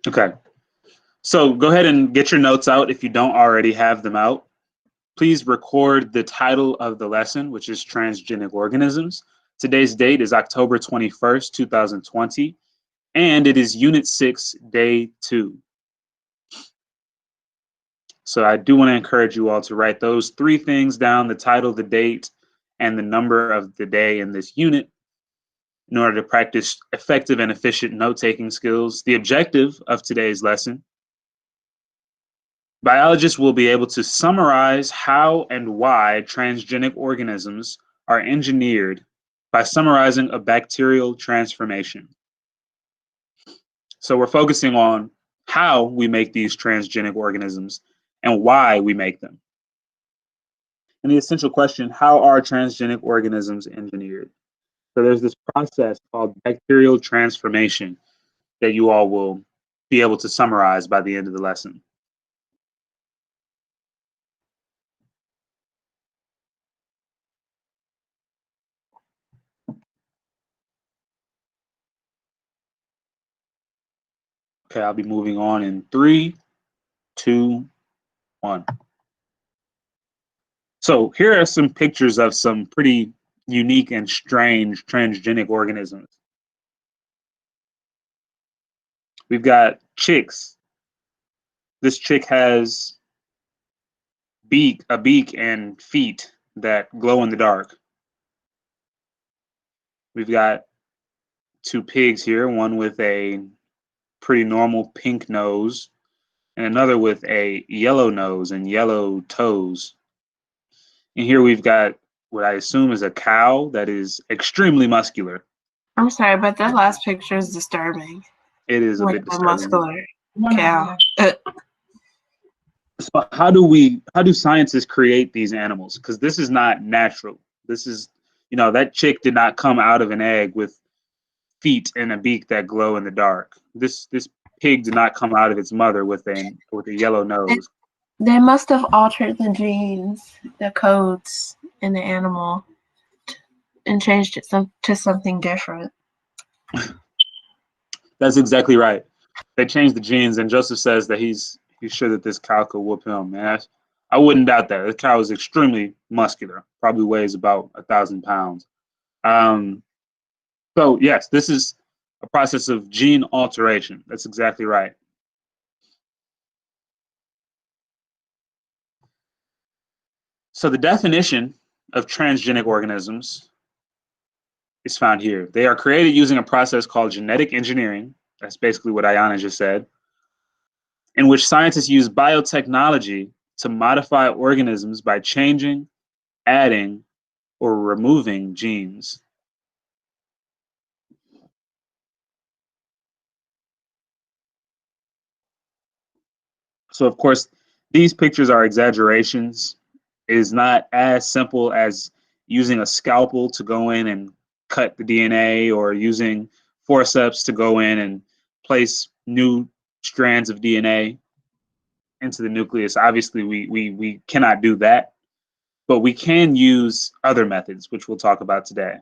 Okay, so go ahead and get your notes out if you don't already have them out. Please record the title of the lesson, which is Transgenic Organisms. Today's date is October 21st, 2020, and it is Unit 6, Day 2. So I do want to encourage you all to write those three things down: the title, the date, and the number of the day in this unit, in order to practice effective and efficient note-taking skills. The objective of today's lesson: biologists will be able to summarize how and why transgenic organisms are engineered by summarizing a bacterial transformation. So we're focusing on how we make these transgenic organisms and why we make them. And the essential question: how are transgenic organisms engineered? So there's this process called bacterial transformation that you all will be able to summarize by the end of the lesson. Okay, I'll be moving on in 3, 2, 1. So here are some pictures of some pretty unique and strange transgenic organisms. We've got chicks. This chick has a beak and feet that glow in the dark. We've got two pigs here, one with a pretty normal pink nose and another with a yellow nose and yellow toes. And here we've got what I assume is a cow that is extremely muscular. I'm sorry, but that last picture is disturbing. It is a bit disturbing. Muscular cow. So how do scientists create these animals? Because this is not natural. This is, that chick did not come out of an egg with feet and a beak that glow in the dark. This pig did not come out of its mother with a yellow nose. They must have altered the genes, the codes in the animal, and changed it to something different. That's exactly right. They changed the genes, and Joseph says that he's sure that this cow could whoop him. Man, I wouldn't doubt that. The cow is extremely muscular, probably weighs about 1,000 pounds. So yes, this is a process of gene alteration. That's exactly right. So the definition of transgenic organisms is found here. They are created using a process called genetic engineering. That's basically what Ayana just said, in which scientists use biotechnology to modify organisms by changing, adding, or removing genes. So of course, these pictures are exaggerations. It is not as simple as using a scalpel to go in and cut the DNA, or using forceps to go in and place new strands of DNA into the nucleus. Obviously, we cannot do that, but we can use other methods, which we'll talk about today.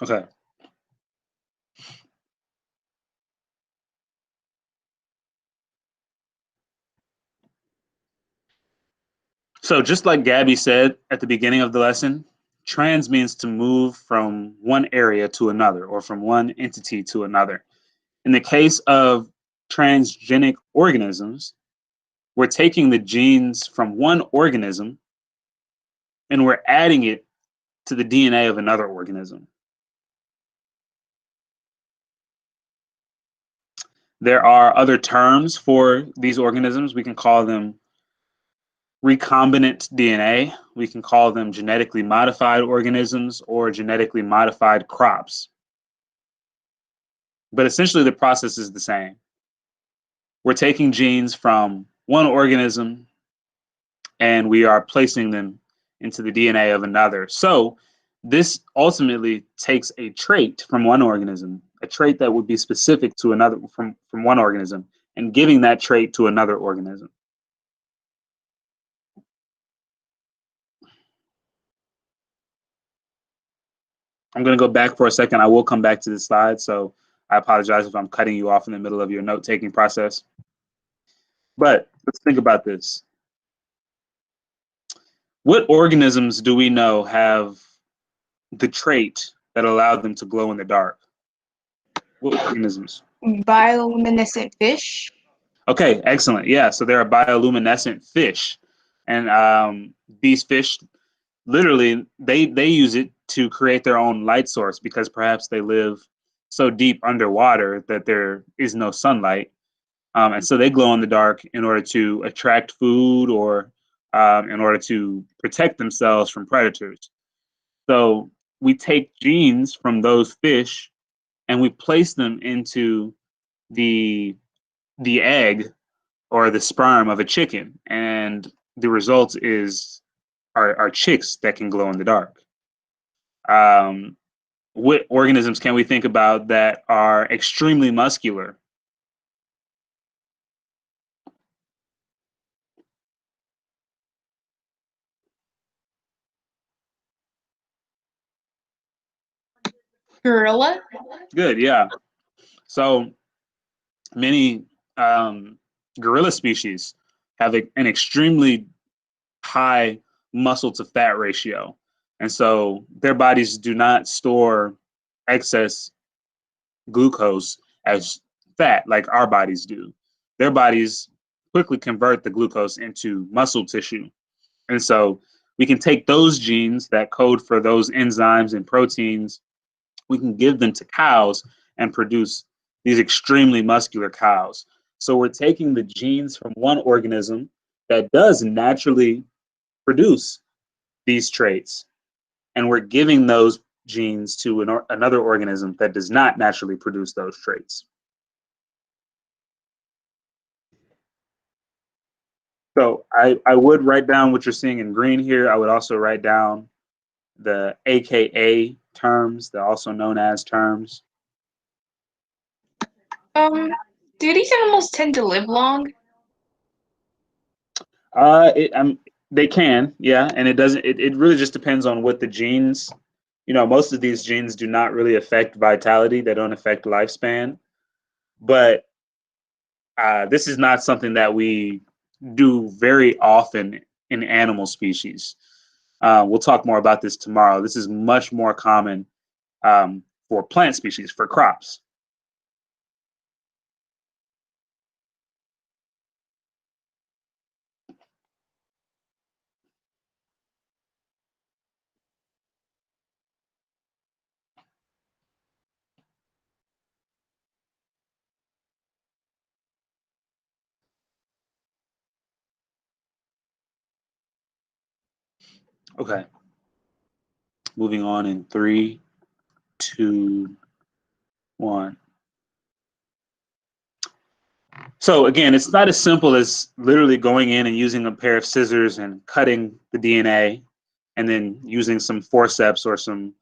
Okay. So just like Gabby said at the beginning of the lesson, trans means to move from one area to another, or from one entity to another. In the case of transgenic organisms, we're taking the genes from one organism and we're adding it to the DNA of another organism. There are other terms for these organisms. We can call them recombinant DNA. We can call them genetically modified organisms or genetically modified crops. but essentially the process is the same. We're taking genes from one organism and we are placing them into the DNA of another. So this ultimately takes a trait from one organism, a trait that would be specific to another from one organism, and giving that trait to another organism. I'm going to go back for a second. I will come back to this slide, so I apologize if I'm cutting you off in the middle of your note-taking process. But let's think about this. What organisms do we know have the trait that allowed them to glow in the dark? What organisms? Bioluminescent fish. Okay, excellent. Yeah, so they're a bioluminescent fish. And these fish, literally, they use it to create their own light source because perhaps they live so deep underwater that there is no sunlight. And so they glow in the dark in order to attract food or in order to protect themselves from predators. So we take genes from those fish and we place them into the egg or the sperm of a chicken, and the result is our chicks that can glow in the dark. What organisms can we think about that are extremely muscular? Gorilla. Good, yeah. So many gorilla species have an extremely high muscle to fat ratio. And so their bodies do not store excess glucose as fat like our bodies do. Their bodies quickly convert the glucose into muscle tissue. And so we can take those genes that code for those enzymes and proteins, we can give them to cows and produce these extremely muscular cows. So we're taking the genes from one organism that does naturally produce these traits, and we're giving those genes to another organism that does not naturally produce those traits. So I would write down what you're seeing in green here. I would also write down the AKA terms, the also known as terms. Do these animals tend to live long? They can, yeah, and it doesn't. It really just depends on what the genes. Most of these genes do not really affect vitality. They don't affect lifespan, but this is not something that we do very often in animal species. We'll talk more about this tomorrow. This is much more common for plant species, for crops. Okay. Moving on in 3, 2, 1. So again, it's not as simple as literally going in and using a pair of scissors and cutting the DNA and then using some forceps or some,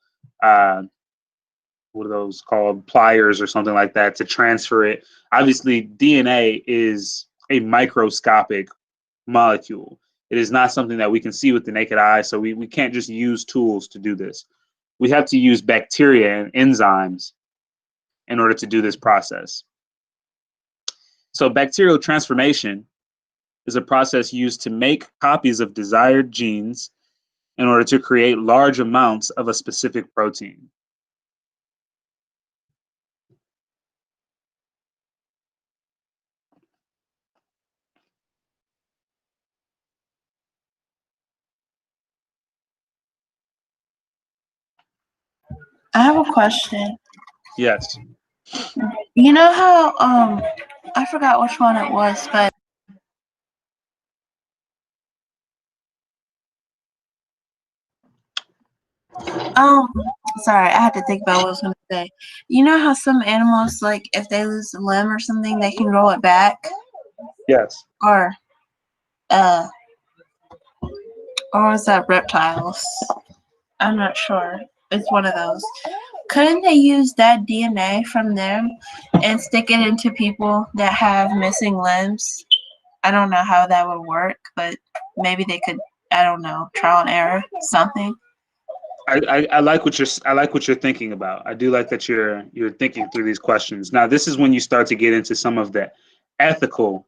what are those called, pliers or something like that to transfer it. Obviously, DNA is a microscopic molecule. It is not something that we can see with the naked eye, so we can't just use tools to do this. We have to use bacteria and enzymes in order to do this process. So bacterial transformation is a process used to make copies of desired genes in order to create large amounts of a specific protein. I have a question. Yes. You know how I forgot which one it was, but Sorry, I had to think about what I was gonna say. You know how some animals, like if they lose a limb or something, they can grow it back, Yes. or uh, or was that reptiles? I'm not sure. It's one of those. Couldn't they use that DNA from them and stick it into people that have missing limbs? I don't know how that would work, but maybe they could. I don't know, trial and error, something. I like what you're thinking about. I do like that you're thinking through these questions. Now, this is when you start to get into some of the ethical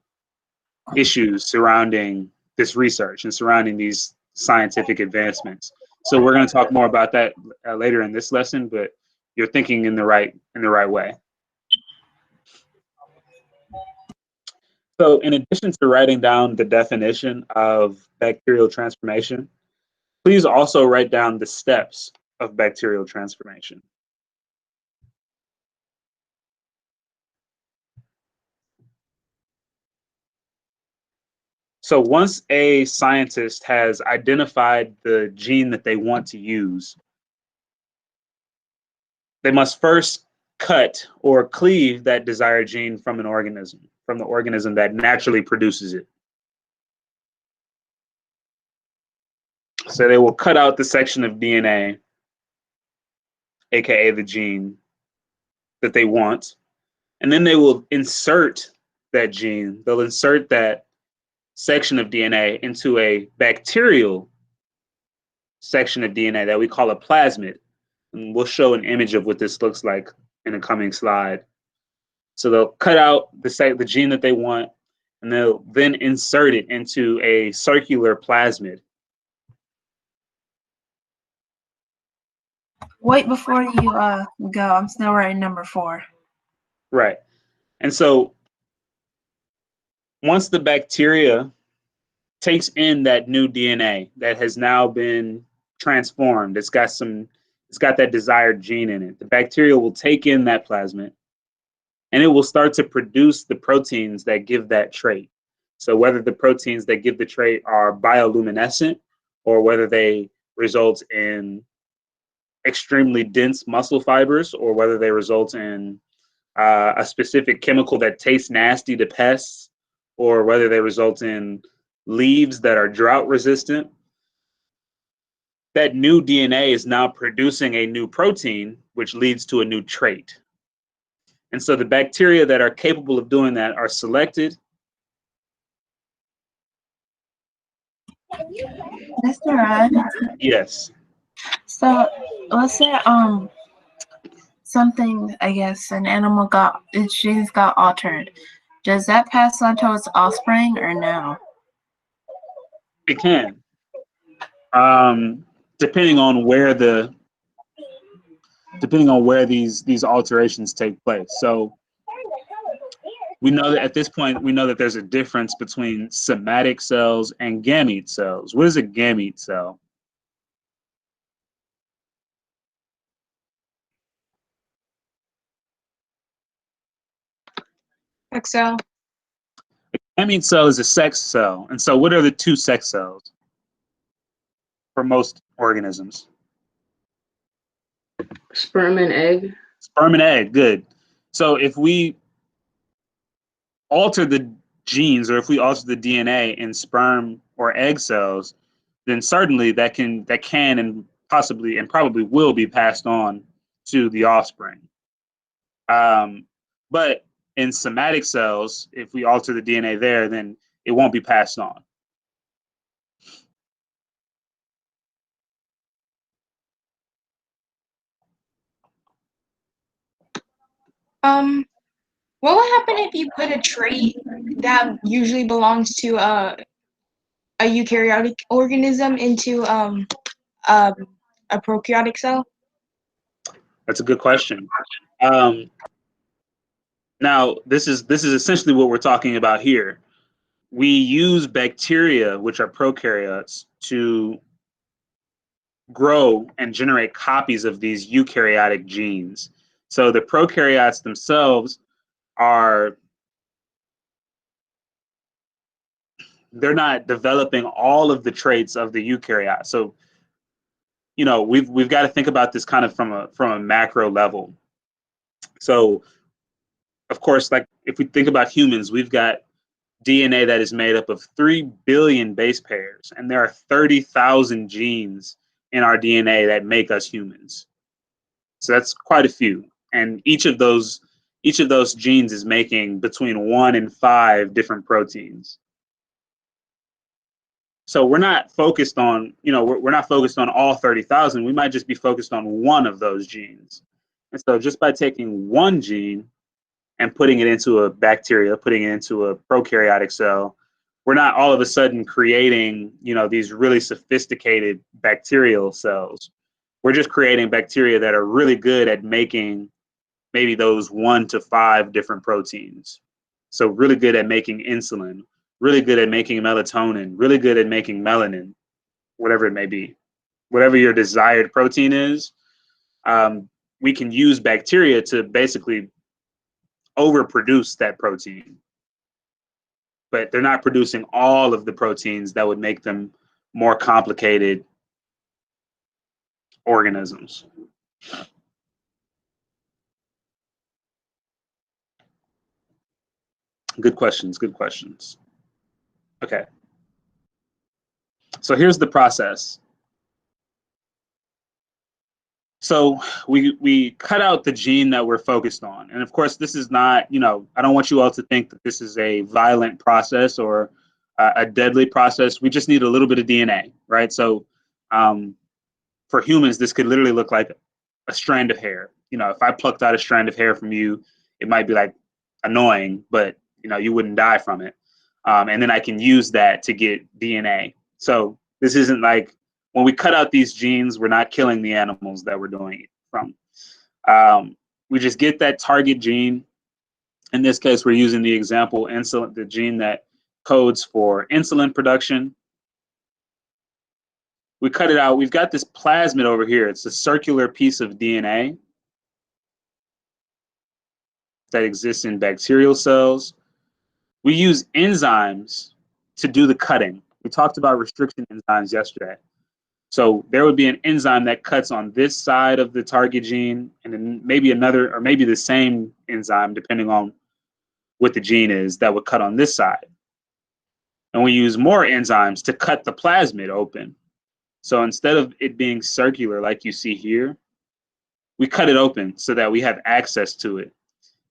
issues surrounding this research and surrounding these scientific advancements. So we're going to talk more about that later in this lesson, but you're thinking in the right way. So in addition to writing down the definition of bacterial transformation, please also write down the steps of bacterial transformation. So once a scientist has identified the gene that they want to use, they must first cut or cleave that desired gene from an organism, from the organism that naturally produces it. So they will cut out the section of DNA, aka the gene that they want, and then they will insert that gene. They'll insert that section of DNA into a bacterial section of DNA that we call a plasmid. And we'll show an image of what this looks like in a coming slide. So they'll cut out the gene that they want, and they'll then insert it into a circular plasmid. Wait, before you go, I'm still writing number 4. Right. And so once the bacteria takes in that new DNA that has now been transformed, it's got that desired gene in it. The bacteria will take in that plasmid, and it will start to produce the proteins that give that trait. So whether the proteins that give the trait are bioluminescent or whether they result in extremely dense muscle fibers or whether they result in a specific chemical that tastes nasty to pests or whether they result in leaves that are drought resistant, that new DNA is now producing a new protein, which leads to a new trait. And so the bacteria that are capable of doing that are selected. Mr. Rod. Yes. So let's say something, I guess, an animal got its genes got altered. Does that pass on to its offspring or no? It can, depending on where these alterations take place. So we know that at this point we know that there's a difference between somatic cells and gamete cells. What is a gamete cell? Excel. Gamete cell is a sex cell. And so what are the two sex cells for most organisms? Sperm and egg. Sperm and egg, good. So if we alter the genes or if we alter the DNA in sperm or egg cells, then certainly that can and possibly and probably will be passed on to the offspring. But in somatic cells, if we alter the DNA there, then it won't be passed on. What would happen if you put a trait that usually belongs to a eukaryotic organism into a prokaryotic cell? That's a good question. Now, this is essentially what we're talking about here. We use bacteria, which are prokaryotes, to grow and generate copies of these eukaryotic genes. So the prokaryotes themselves they're not developing all of the traits of the eukaryote. So you know, we've got to think about this kind of from a macro level. So, of course, like if we think about humans, we've got DNA that is made up of 3 billion base pairs, and there are 30,000 genes in our DNA that make us humans. So that's quite a few. And each of those genes is making between 1 and 5 different proteins. So we're not focused on, you know, we're not focused on all 30,000. We might just be focused on one of those genes. And so just by taking one gene and putting it into a bacteria, putting it into a prokaryotic cell, we're not all of a sudden creating, you know, these really sophisticated bacterial cells. We're just creating bacteria that are really good at making maybe those 1 to 5 different proteins. So really good at making insulin, really good at making melatonin, really good at making melanin, whatever it may be. Whatever your desired protein is, we can use bacteria to basically overproduce that protein. But they're not producing all of the proteins that would make them more complicated organisms. Good questions, good questions. Okay. So here's the process. So we cut out the gene that we're focused on. And of course, this is not, you know, I don't want you all to think that this is a violent process or a deadly process. We just need a little bit of DNA, right? So for humans, this could literally look like a strand of hair. You know, if I plucked out a strand of hair from you, it might be like annoying, but you know, you wouldn't die from it. And then I can use that to get DNA. So this isn't like when we cut out these genes, we're not killing the animals that we're doing it from. We just get that target gene. In this case, we're using the example insulin, the gene that codes for insulin production. We cut it out. We've got this plasmid over here. It's a circular piece of DNA that exists in bacterial cells. We use enzymes to do the cutting. We talked about restriction enzymes yesterday. So there would be an enzyme that cuts on this side of the target gene, and then maybe another, or maybe the same enzyme, depending on what the gene is, that would cut on this side. And we use more enzymes to cut the plasmid open. So instead of it being circular like you see here, we cut it open so that we have access to it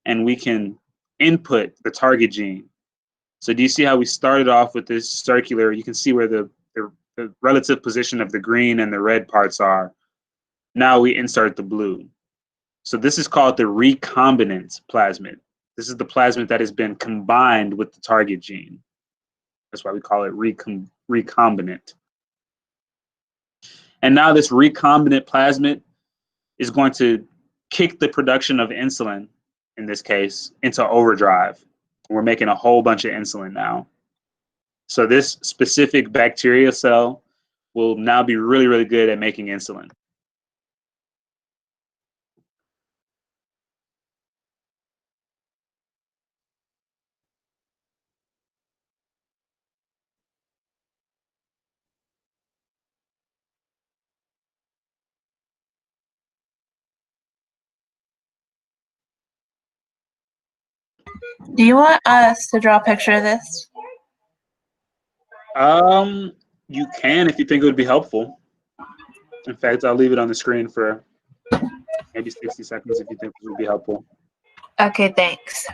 and we can input the target gene. So do you see how we started off with this circular? You can see where the relative position of the green and the red parts are. Now we insert the blue. So this is called the recombinant plasmid. This is the plasmid that has been combined with the target gene. That's why we call it recombinant. And now this recombinant plasmid is going to kick the production of insulin, in this case, into overdrive. We're making a whole bunch of insulin now. So this specific bacteria cell will now be really, really good at making insulin. Do you want us to draw a picture of this? You can if you think it would be helpful. In fact, I'll leave it on the screen for maybe 60 seconds if you think it would be helpful. Okay, thanks.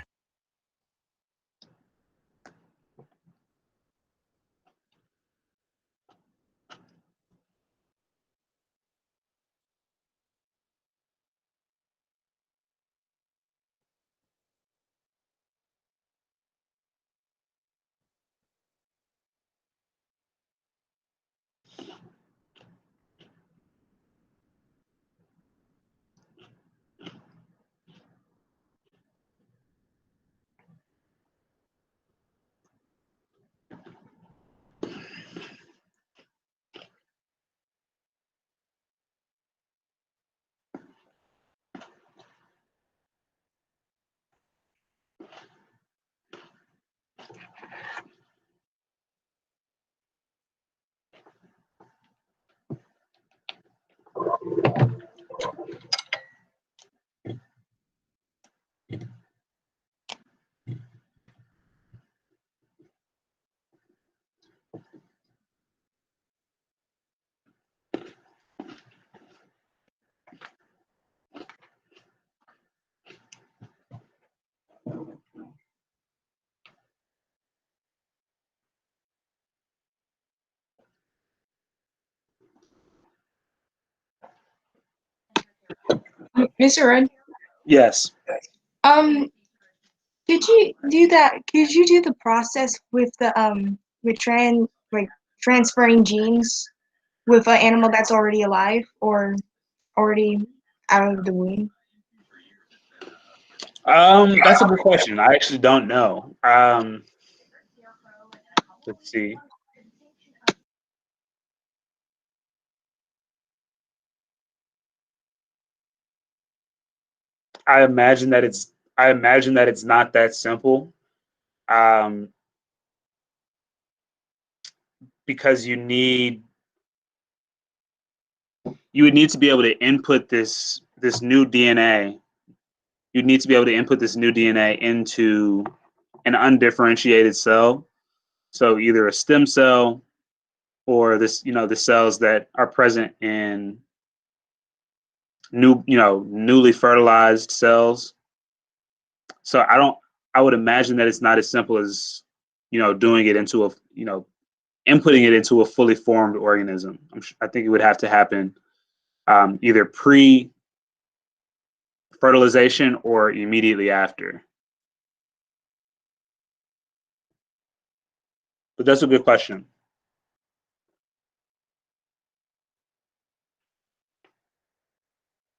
Mr. Red, Yes. could you do that? Could you do the process with the with transferring genes with an animal that's already alive or already out of the womb? That's a good question. I actually don't know. Let's see. I imagine that it's not that simple. Um, because you would need to be able to input this new DNA. You'd need to be able to input this new DNA into an undifferentiated cell. So either a stem cell or the cells that are present in newly fertilized cells. So I would imagine that it's not as simple as, doing it into inputting it into a fully formed organism. I think it would have to happen either pre-fertilization or immediately after. But that's a good question.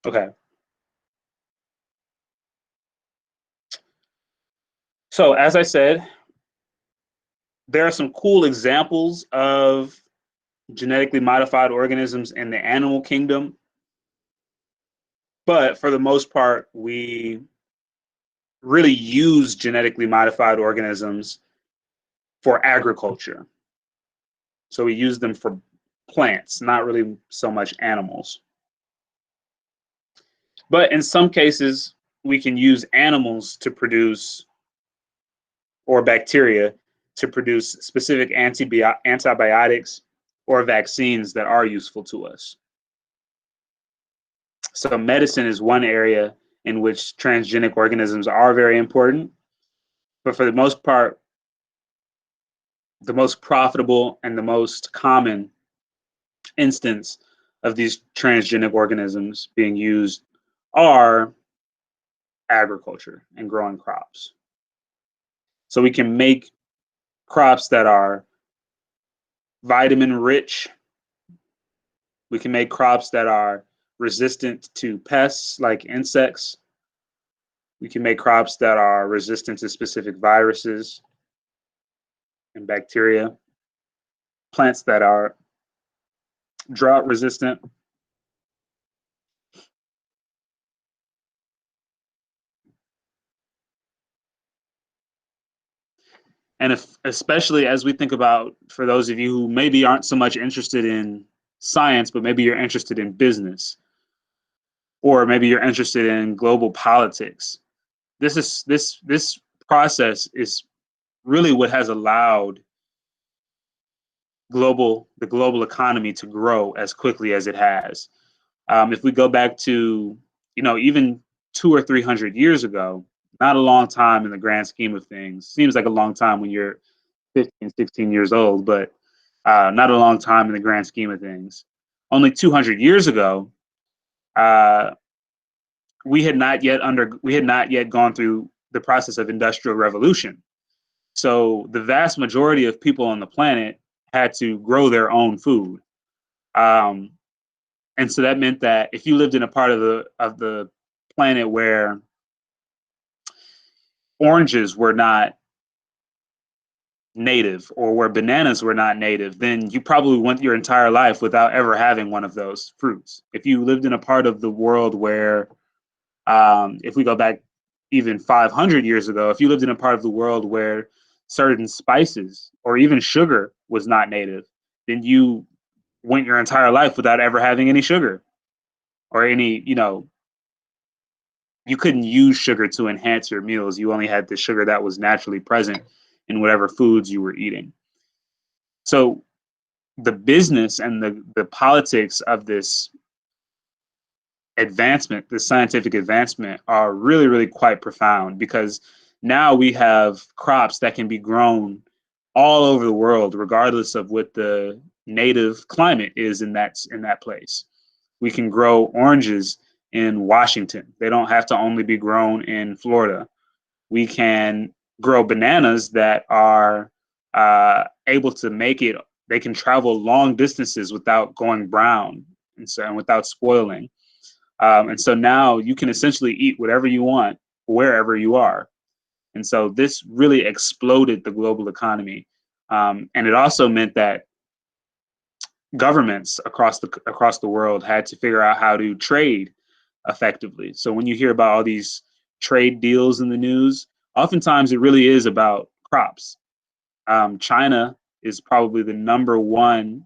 Okay. So as I said, there are some cool examples of genetically modified organisms in the animal kingdom. But for the most part, we really use genetically modified organisms for agriculture. So we use them for plants, not really so much animals. But in some cases, we can use animals to produce, or bacteria, to produce specific antibiotics or vaccines that are useful to us. So medicine is one area in which transgenic organisms are very important. But for the most part, the most profitable and the most common instance of these transgenic organisms being used are agriculture and growing crops. So we can make crops that are vitamin rich. We can make crops that are resistant to pests like insects. We can make crops that are resistant to specific viruses and bacteria. Plants that are drought resistant. And especially as we think about, for those of you who maybe aren't so much interested in science, but maybe you're interested in business, or maybe you're interested in global politics. This process is really what has allowed the global economy to grow as quickly as it has. If we go back to, even 200 or 300 years ago, not a long time in the grand scheme of things. Seems like a long time when you're 15, 16 years old, but not a long time in the grand scheme of things. Only 200 years ago, we had not yet gone through the process of industrial revolution. So the vast majority of people on the planet had to grow their own food. And so that meant that if you lived in a part of the planet where oranges were not native or where bananas were not native, then you probably went your entire life without ever having one of those fruits. If you lived in a part of the world where, if we go back even 500 years ago, if you lived in a part of the world where certain spices or even sugar was not native, then you went your entire life without ever having any sugar or any, you couldn't use sugar to enhance your meals. You only had the sugar that was naturally present in whatever foods you were eating. So the business and the politics of this advancement, this scientific advancement, are really, really quite profound, because now we have crops that can be grown all over the world, regardless of what the native climate is in that place. We can grow oranges in Washington. They don't have to only be grown in Florida. We can grow bananas that are able to make it. They can travel long distances without going brown and without spoiling. And so now you can essentially eat whatever you want, wherever you are. And so this really exploded the global economy. And it also meant that governments across the world had to figure out how to trade effectively. So when you hear about all these trade deals in the news, oftentimes it really is about crops. China is probably the -- 1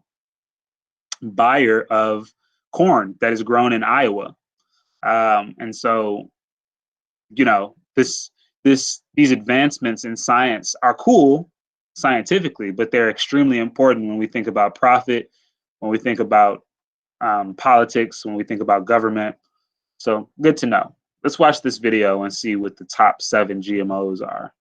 buyer of corn that is grown in Iowa. And so, you know, these advancements in science are cool scientifically, but they're extremely important when we think about profit, when we think about politics, when we think about government. So good to know. Let's watch this video and see what the top 7 GMOs are.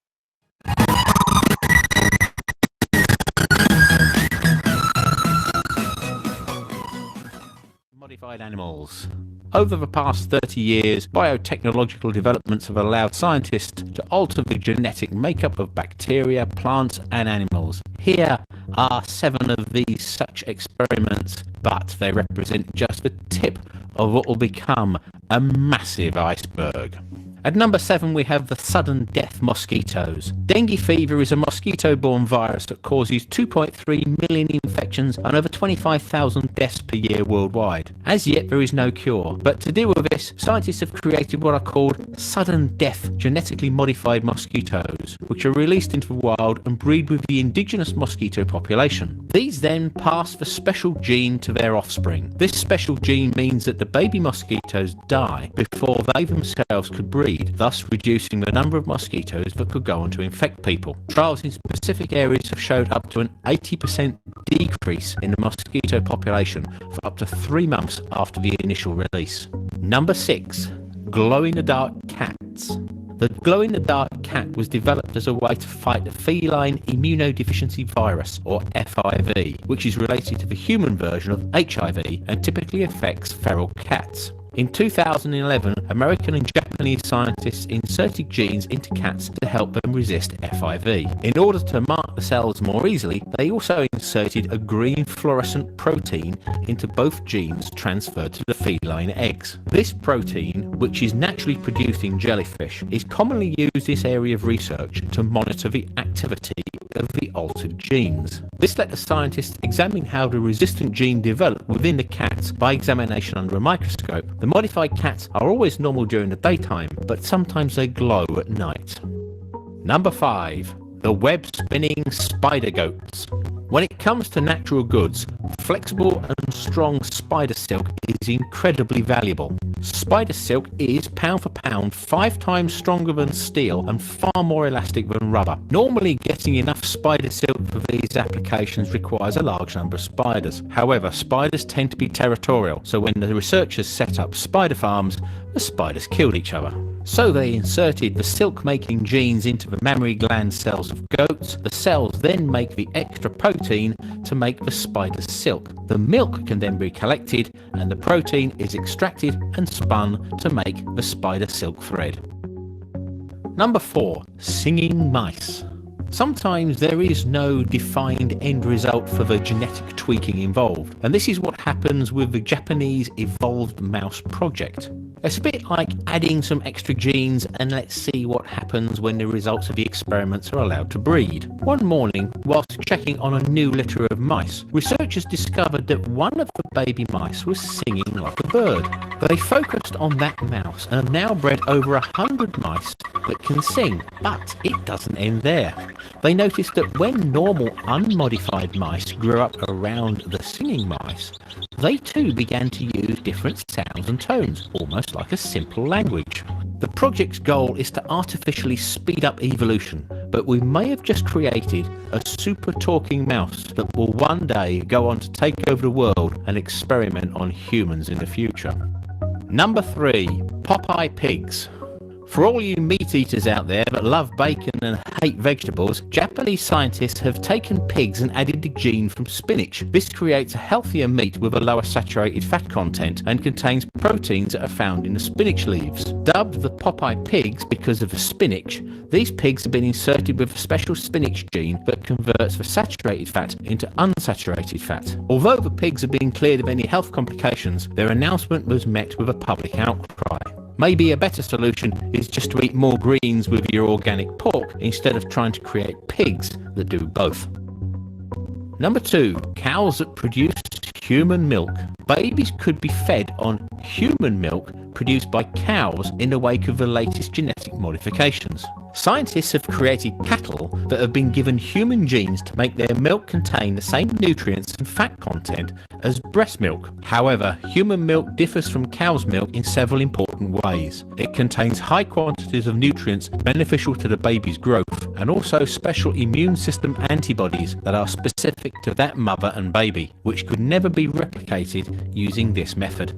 Modified animals. Over the past 30 years, biotechnological developments have allowed scientists to alter the genetic makeup of bacteria, plants, and animals. Here are 7 of these such experiments, but they represent just the tip of what will become a massive iceberg. At number 7, we have the sudden death mosquitoes. Dengue fever is a mosquito-borne virus that causes 2.3 million infections and over 25,000 deaths per year worldwide. As yet, there is no cure, but to deal with this, scientists have created what are called sudden death genetically modified mosquitoes, which are released into the wild and breed with the indigenous mosquito population. These then pass the special gene to their offspring. This special gene means that the baby mosquitoes die before they themselves could breed, thus reducing the number of mosquitoes that could go on to infect people. Trials in specific areas have showed up to an 80% decrease in the mosquito population for up to 3 months after the initial release. Number 6. Glow-in-the-dark cats. The glow-in-the-dark cat was developed as a way to fight the feline immunodeficiency virus, or FIV, which is related to the human version of HIV and typically affects feral cats. In 2011, American and Japanese scientists inserted genes into cats to help them resist FIV. In order to mark the cells more easily, they also inserted a green fluorescent protein into both genes transferred to the feline eggs. This protein, which is naturally produced in jellyfish, is commonly used in this area of research to monitor the activity of the altered genes. This let the scientists examine how the resistant gene developed within the cat by examination under a microscope. The modified cats are always normal during the daytime, but sometimes they glow at night. Number 5. The web-spinning spider goats. When it comes to natural goods, flexible and strong spider silk is incredibly valuable. Spider silk is, pound for pound, 5 times stronger than steel and far more elastic than rubber. Normally, getting enough spider silk for these applications requires a large number of spiders. However, spiders tend to be territorial, so when the researchers set up spider farms, the spiders killed each other. So they inserted the silk-making genes into the mammary gland cells of goats. The cells then make the extra protein to make the spider's silk. The milk can then be collected and the protein is extracted and spun to make the spider silk thread. Number 4. Singing mice. Sometimes there is no defined end result for the genetic tweaking involved, and this is what happens with the Japanese evolved mouse project. It's a bit like adding some extra genes and let's see what happens when the results of the experiments are allowed to breed. One morning, whilst checking on a new litter of mice, researchers discovered that one of the baby mice was singing like a bird. They focused on that mouse and have now bred over 100 mice that can sing, but it doesn't end there. They noticed that when normal unmodified mice grew up around the singing mice, they too began to use different sounds and tones, almost like a simple language. The project's goal is to artificially speed up evolution, but we may have just created a super talking mouse that will one day go on to take over the world and experiment on humans in the future. Number 3. Popeye pigs. For all you meat eaters out there that love bacon and hate vegetables, Japanese scientists have taken pigs and added the gene from spinach. This creates a healthier meat with a lower saturated fat content and contains proteins that are found in the spinach leaves. Dubbed the Popeye pigs because of the spinach, these pigs have been inserted with a special spinach gene that converts the saturated fat into unsaturated fat. Although the pigs have been cleared of any health complications, their announcement was met with a public outcry. Maybe a better solution is just to eat more greens with your organic pork instead of trying to create pigs that do both. Number 2, cows that produce human milk. Babies could be fed on human milk produced by cows in the wake of the latest genetic modifications. Scientists have created cattle that have been given human genes to make their milk contain the same nutrients and fat content as breast milk. However, human milk differs from cow's milk in several important ways. It contains high quantities of nutrients beneficial to the baby's growth, and also special immune system antibodies that are specific to that mother and baby, which could never be replicated using this method.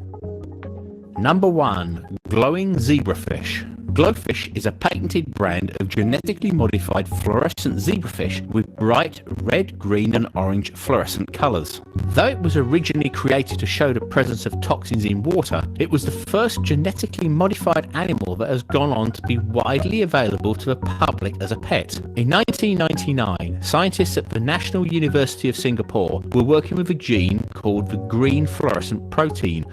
Number 1, glowing zebrafish. Glowfish is a patented brand of genetically modified fluorescent zebrafish with bright red, green and orange fluorescent colours. Though it was originally created to show the presence of toxins in water, it was the first genetically modified animal that has gone on to be widely available to the public as a pet. In 1999, scientists at the National University of Singapore were working with a gene called the green fluorescent protein,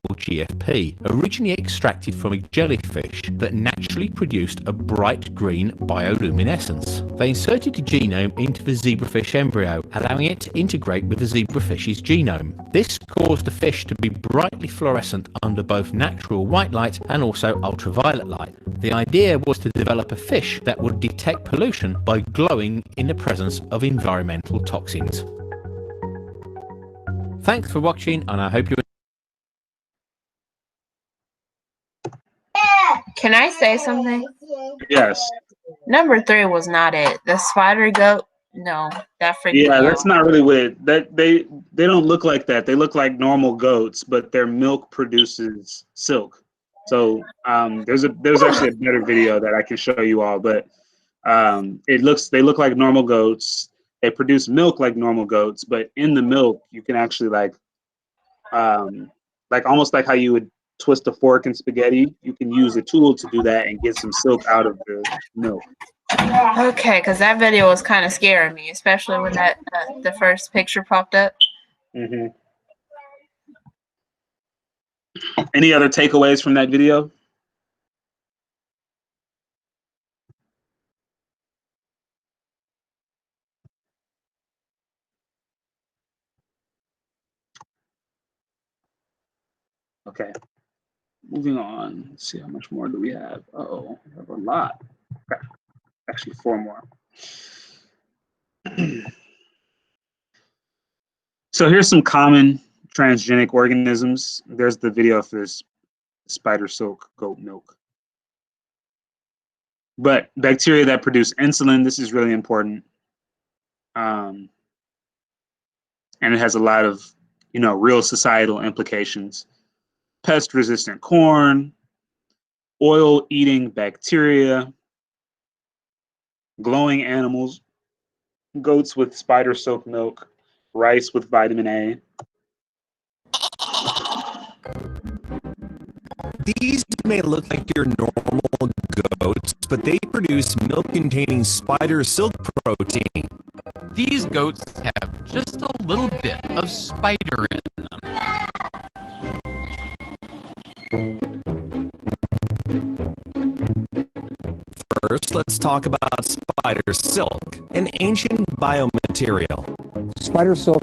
or GFP, originally extracted from a jellyfish that naturally produced a bright green bioluminescence. They inserted the genome into the zebrafish embryo, allowing it to integrate with the zebrafish's genome. This caused the fish to be brightly fluorescent under both natural white light and also ultraviolet light. The idea was to develop a fish that would detect pollution by glowing in the presence of environmental toxins. Thanks for watching, and I hope you Can I say something? Yes. Number 3 was not it. The spider goat, no, that freaked me Yeah, out. that's not really what it, that they don't look like that. They look like normal goats, but their milk produces silk. So there's actually a better video that I can show you all, but they look like normal goats. They produce milk like normal goats, but in the milk you can actually like almost like how you would twist a fork in spaghetti. You can use a tool to do that and get some silk out of the milk. Okay, because that video was kind of scaring me, especially when that the first picture popped up. Mm-hmm. Any other takeaways from that video? Okay. Moving on. Let's see, how much more do we have? Oh, we have a lot. Okay. Actually, 4 more. So here's some common transgenic organisms. There's the video for this spider silk goat milk. But bacteria that produce insulin, this is really important. And it has a lot of, real societal implications. Pest-resistant corn, oil-eating bacteria, glowing animals, goats with spider silk milk, rice with vitamin A. These may look like your normal goats, but they produce milk containing spider silk protein. These goats have just a little bit of spider in them. First, let's talk about spider silk, an ancient biomaterial. Spider silk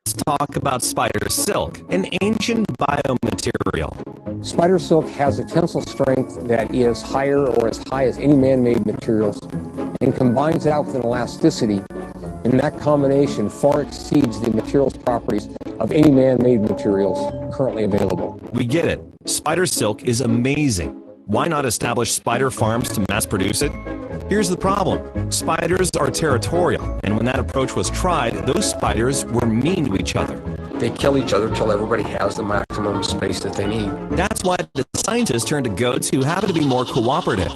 Let's talk about spider silk, an ancient biomaterial. Spider silk has a tensile strength that is higher or as high as any man-made materials and combines out with an elasticity, and that combination far exceeds the materials properties of any man-made materials currently available. We get it. Spider silk is amazing. Why not establish spider farms to mass produce it? Here's the problem. Spiders are territorial, and when that approach was tried, those spiders were mean to each other. They kill each other till everybody has the maximum space that they need. That's why the scientists turned to goats who happen to be more cooperative.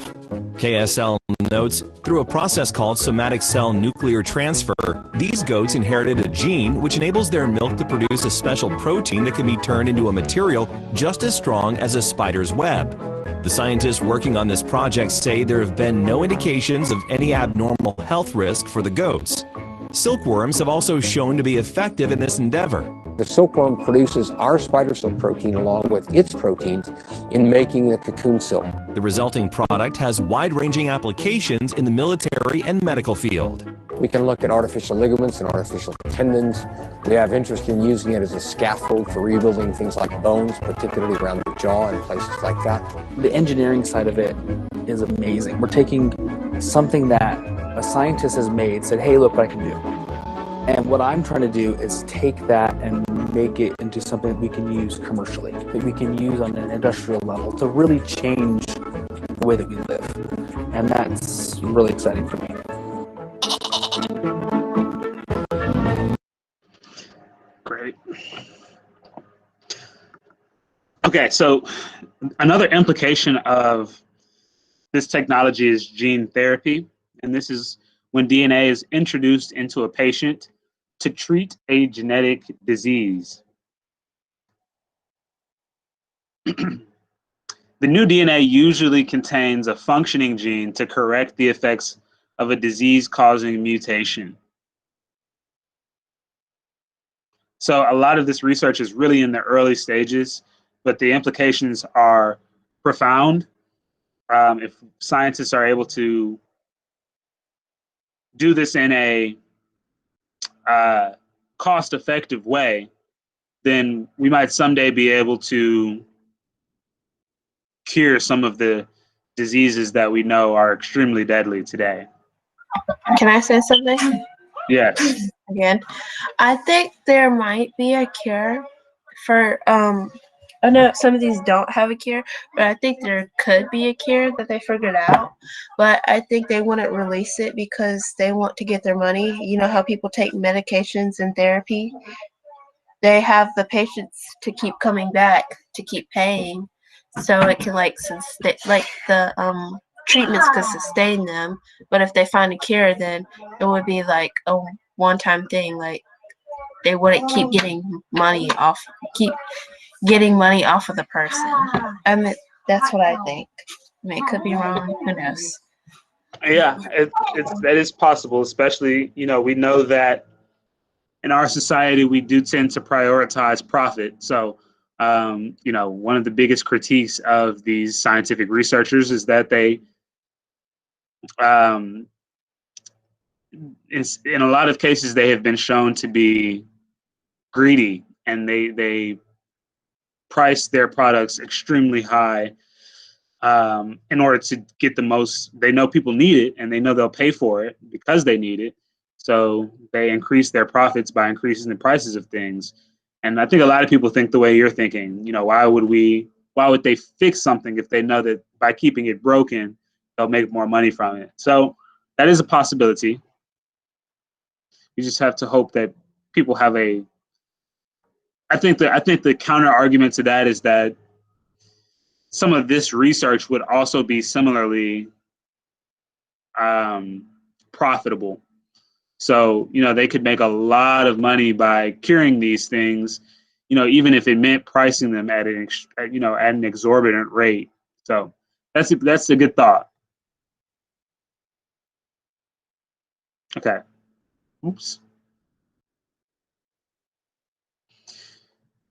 KSL notes, through a process called somatic cell nuclear transfer, these goats inherited a gene which enables their milk to produce a special protein that can be turned into a material just as strong as a spider's web. The scientists working on this project say there have been no indications of any abnormal health risk for the goats. Silkworms have also shown to be effective in this endeavor. The silkworm produces our spider silk protein along with its proteins in making the cocoon silk. The resulting product has wide-ranging applications in the military and medical field. We can look at artificial ligaments and artificial tendons. We have interest in using it as a scaffold for rebuilding things like bones, particularly around the jaw and places like that. The engineering side of it is amazing. We're taking something that a scientist has made, said, hey, look what I can do. And what I'm trying to do is take that and make it into something that we can use commercially, that we can use on an industrial level to really change the way that we live. And that's really exciting for me. Great. Okay, so another implication of this technology is gene therapy. And this is when DNA is introduced into a patient to treat a genetic disease. The new DNA usually contains a functioning gene to correct the effects of a disease-causing mutation. So a lot of this research is really in the early stages, but the implications are profound. If scientists are able to do this in a cost-effective way, then we might someday be able to cure some of the diseases that we know are extremely deadly today. Can I say something? Yes. Again, I think there might be a cure for I know some of these don't have a cure, but I think there could be a cure that they figured out. But I think they wouldn't release it because they want to get their money. You know how people take medications and therapy? They have the patients to keep coming back, to keep paying, so it can like the treatments could sustain them. But if they find a cure, then it would be like a one-time thing. Like they wouldn't keep getting money off of the person. I mean, that's what I think. I mean, it could be wrong. Who knows? Yeah, that is possible, especially, we know that in our society, we do tend to prioritize profit. So, one of the biggest critiques of these scientific researchers is that they, in a lot of cases, they have been shown to be greedy, and they price their products extremely high in order to get the most. They know people need it, and they know they'll pay for it because they need it. So they increase their profits by increasing the prices of things. And I think a lot of people think the way you're thinking. Why would they fix something if they know that by keeping it broken, they'll make more money from it? So that is a possibility. You just have to hope that people have I think the counter argument to that is that some of this research would also be similarly profitable. So, they could make a lot of money by curing these things, even if it meant pricing them at an exorbitant rate. So that's a good thought. Okay. Oops.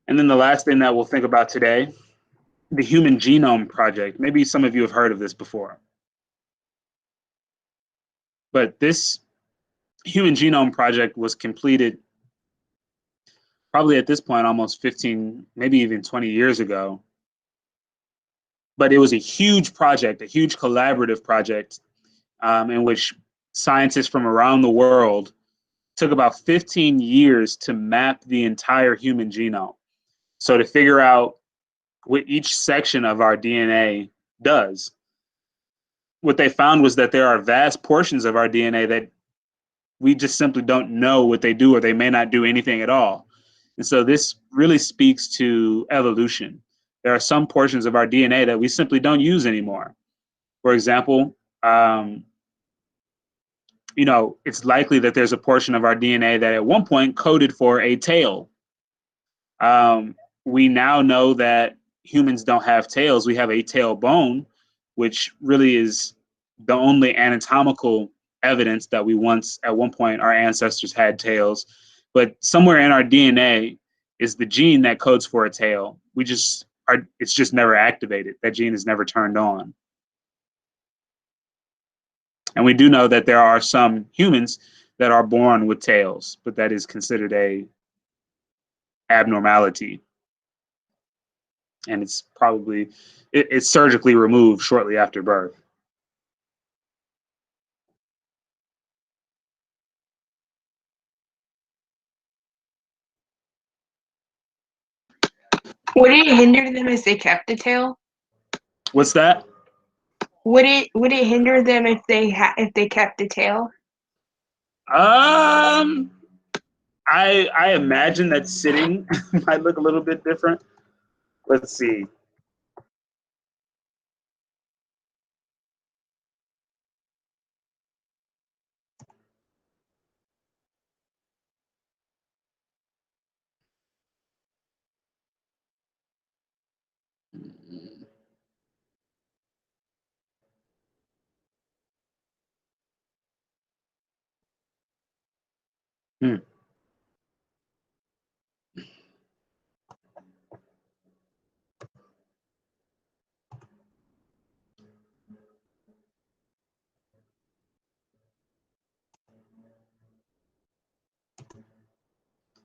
And then the last thing that we'll think about today, the Human Genome Project. Maybe some of you have heard of this before. But this Human Genome Project was completed probably at this point almost 15, maybe even 20 years ago. But it was a huge project, a huge collaborative project in which scientists from around the world took about 15 years to map the entire human genome. So to figure out what each section of our DNA does. what they found was that there are vast portions of our DNA that we just simply don't know what they do, or they may not do anything at all. And so this really speaks to evolution. There are some portions of our DNA that we simply don't use anymore. For example, you know, it's likely that there's a portion of our DNA that at one point coded for a tail. We now know that humans don't have tails. We have a tailbone, which really is the only anatomical evidence that we once, at one point, our ancestors had tails. But somewhere in our DNA is the gene that codes for a tail. We just are, it's just never activated. That gene is never turned on. And we do know that there are some humans that are born with tails, but that is considered a abnormality. And it's probably, it's surgically removed shortly after birth. Would it hinder them if they kept a tail? What's that? Would it hinder them if they kept a tail? I imagine that sitting might look a little bit different. Let's see. Hmm.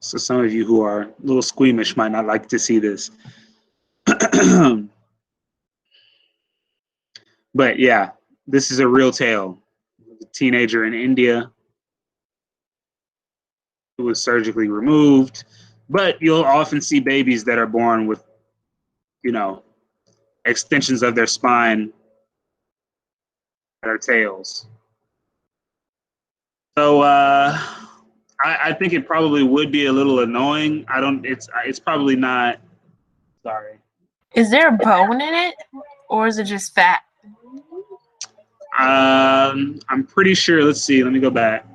So some of you who are a little squeamish might not like to see this. But yeah, this is a real tale. A teenager in India who was surgically removed. But you'll often see babies that are born with, you know, extensions of their spine that are tails. So I think it probably would be a little annoying. It's probably not, sorry. Is there a bone in it, or is it just fat? I'm pretty sure, let's see, let me go back.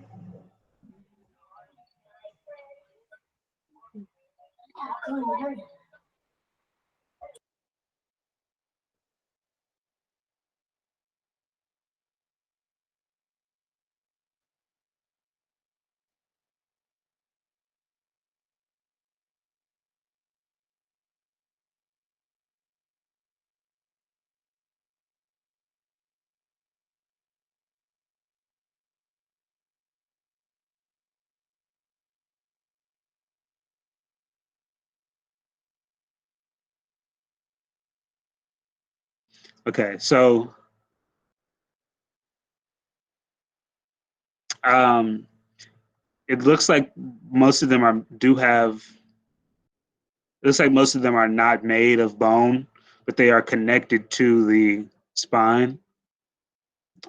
Okay, so it looks like most of them are not made of bone, but they are connected to the spine.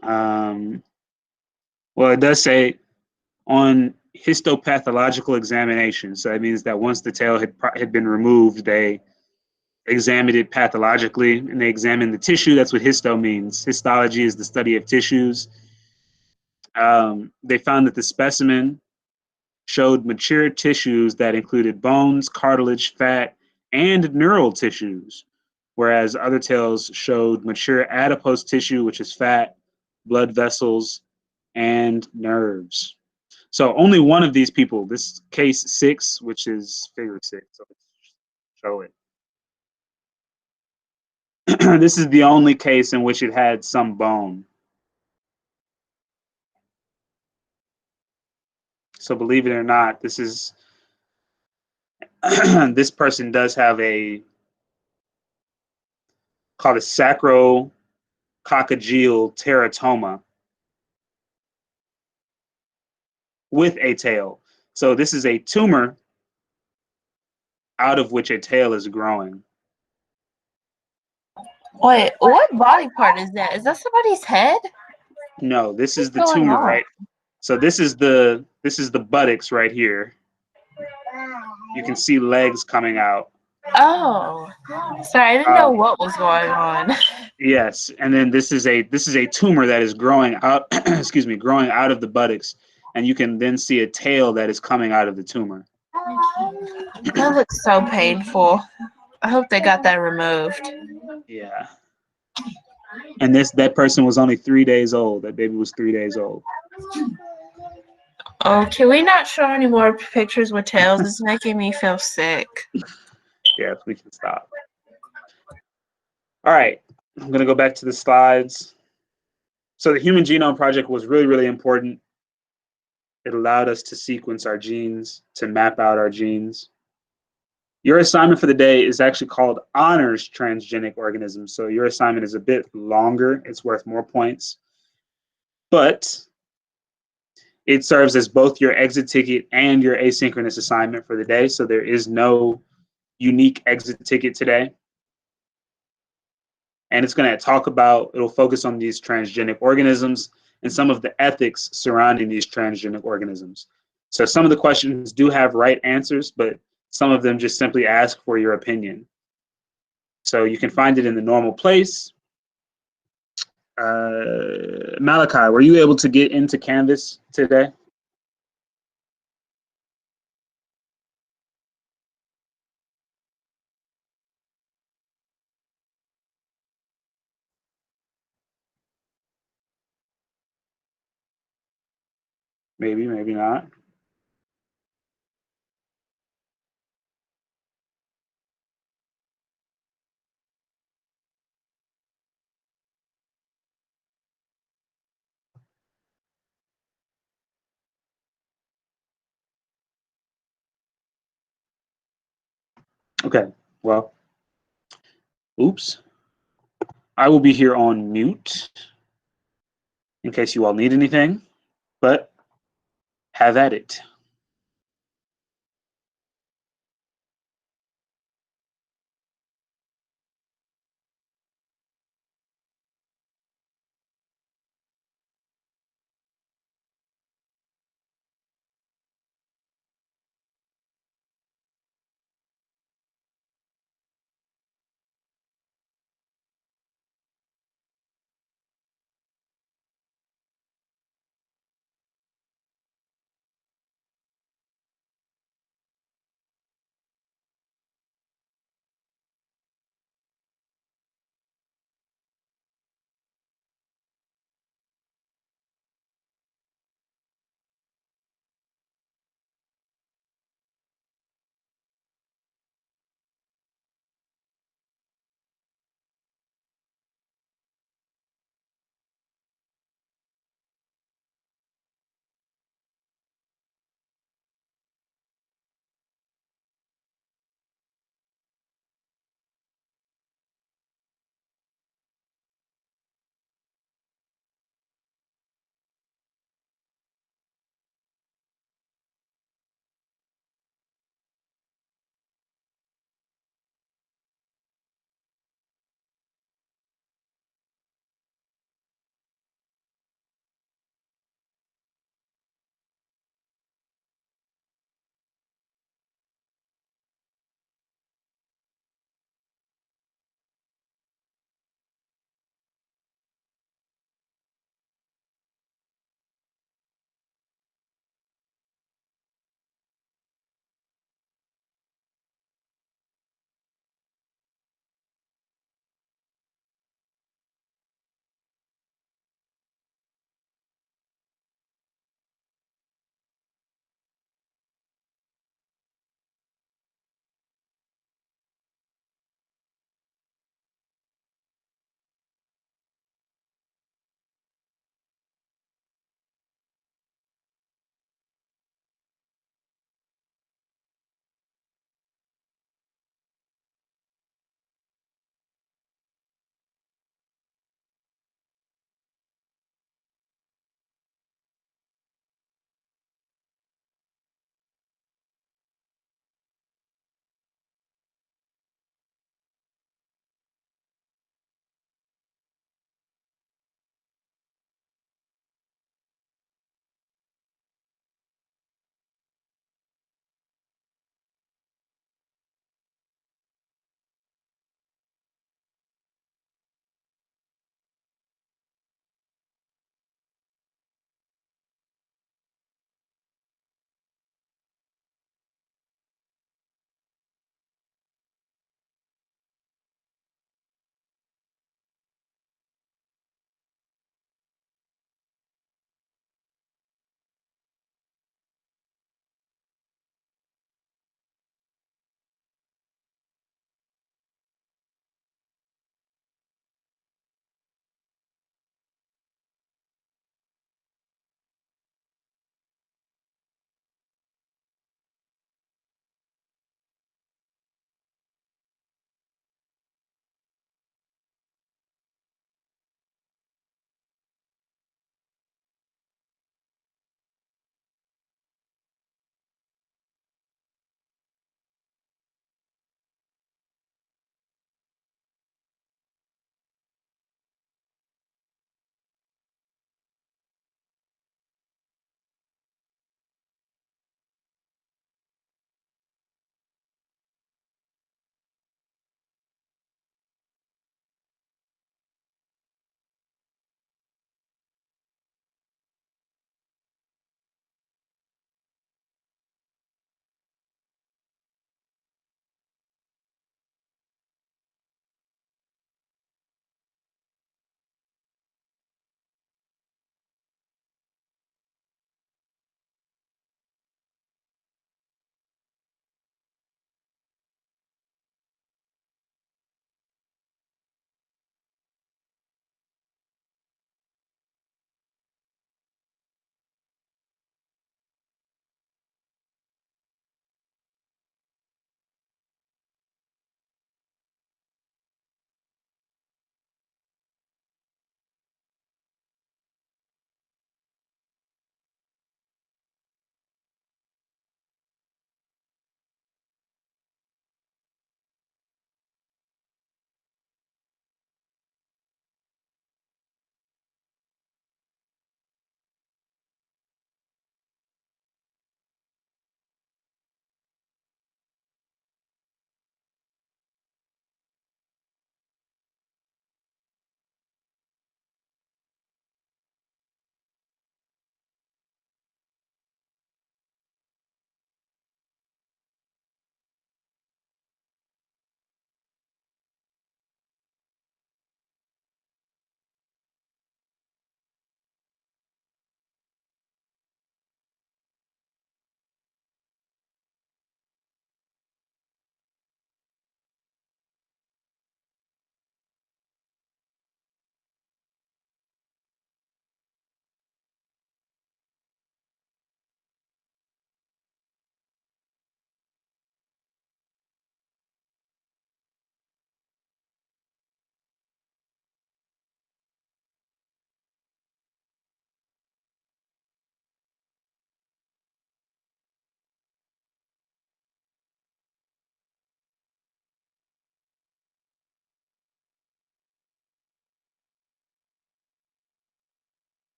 Well, it does say on histopathological examination. So that means that once the tail had been removed, they examined it pathologically and they examined the tissue. That's what histo means. Histology is the study of tissues. They found that the specimen showed mature tissues that included bones, cartilage, fat, and neural tissues, whereas other tails showed mature adipose tissue, which is fat, blood vessels, and nerves. So only one of these people, this case 6, which is figure 6, so let's show it. This is the only case in which it had some bone. So believe it or not, this is this person does have a called a sacrococcygeal teratoma with a tail. So this is a tumor out of which a tail is growing. Wait, what body part is that? Is that somebody's head? No, this is the What's going tumor, on? right? So this is the buttocks right here. You can see legs coming out. Oh, sorry, I didn't know what was going on. Yes, and then this is a tumor that is growing out. Excuse me, growing out of the buttocks, and you can then see a tail that is coming out of the tumor. That looks so painful. I hope they got that removed. Yeah. And that person was only 3 days old. That baby was 3 days old. Oh, can we not show any more pictures with tails? It's making me feel sick. Yes, we can stop. All right, I'm gonna go back to the slides. So the Human Genome Project was really, really important. It allowed us to sequence our genes, to map out our genes. Your assignment for the day is actually called Honors Transgenic Organisms. So your assignment is a bit longer. It's worth more points. But it serves as both your exit ticket and your asynchronous assignment for the day. So there is no unique exit ticket today. And it's going to it'll focus on these transgenic organisms and some of the ethics surrounding these transgenic organisms. So some of the questions do have right answers, but some of them just simply ask for your opinion. So you can find it in the normal place. Malachi, were you able to get into Canvas today? Maybe, maybe not. Okay, well, oops. I will be here on mute in case you all need anything, but have at it.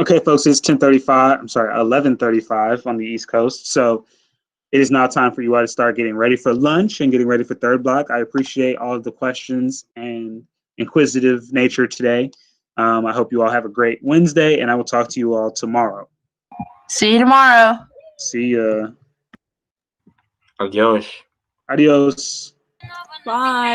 Okay, folks, it's 10:35. I'm sorry, 11:35 on the East Coast. So it is now time for you all to start getting ready for lunch and getting ready for third block. I appreciate all of the questions and inquisitive nature today. I hope you all have a great Wednesday, and I will talk to you all tomorrow. See you tomorrow. See ya. Adios. Adios. Bye.